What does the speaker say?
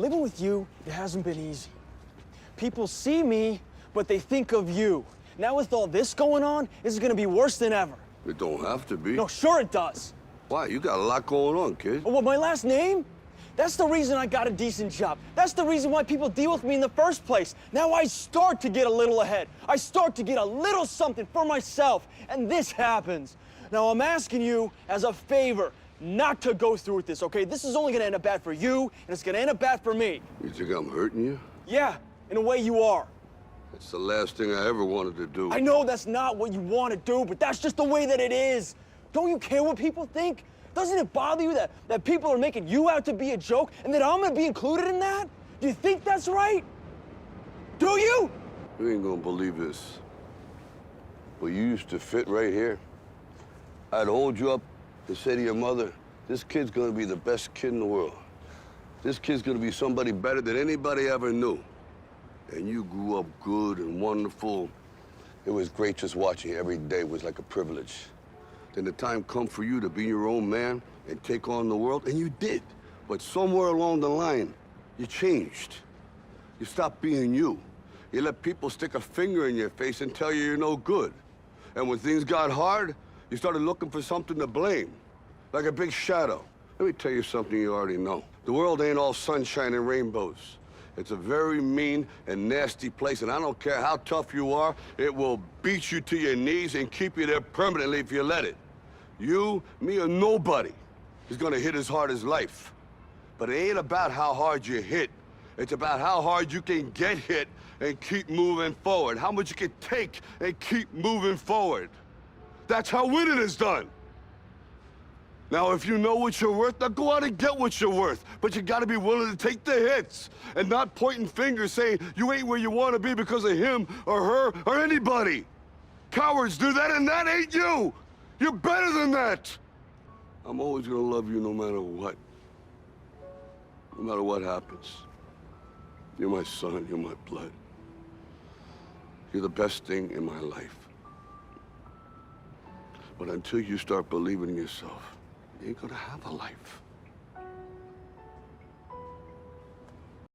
Living with you, it hasn't been easy. People see me, but they think of you. Now with all this going on, this is gonna be worse than ever. It don't have to be. No, sure it does. Why? You got a lot going on, kid. Oh, what, my last name? That's the reason I got a decent job. That's the reason why people deal with me in the first place. Now I start to get a little ahead. I start to get a little something for myself, and this happens. Now I'm asking you as a favor not to go through with this, okay? This is only gonna end up bad for you, and it's gonna end up bad for me. You think I'm hurting you? Yeah, in a way you are. It's the last thing I ever wanted to do. I know that's not what you want to do, but that's just the way that it is. Don't you care what people think? Doesn't it bother you that people are making you out to be a joke and that I'm gonna be included in that? Do you think that's right? Do you? You ain't gonna believe this. But you used to fit right here. I'd hold you up and say to your mother, this kid's gonna be the best kid in the world. This kid's gonna be somebody better than anybody ever knew. And you grew up good and wonderful. It was great just watching you every day. It was like a privilege. Then the time come for you to be your own man and take on the world, and you did. But somewhere along the line, you changed. You stopped being you. You let people stick a finger in your face and tell you you're no good. And when things got hard, you started looking for something to blame, like a big shadow. Let me tell you something you already know. The world ain't all sunshine and rainbows. It's a very mean and nasty place, and I don't care how tough you are, it will beat you to your knees and keep you there permanently if you let it. You, me, or nobody is gonna hit as hard as life. But it ain't about how hard you hit. It's about how hard you can get hit and keep moving forward. How much you can take and keep moving forward. That's how winning is done. Now, if you know what you're worth, now go out and get what you're worth. But you gotta be willing to take the hits and not pointing fingers saying you ain't where you wanna be because of him or her or anybody. Cowards do that, and that ain't you. You're better than that. I'm always gonna love you no matter what. No matter what happens. You're my son, you're my blood. You're the best thing in my life. But until you start believing in yourself, you ain't gonna have a life.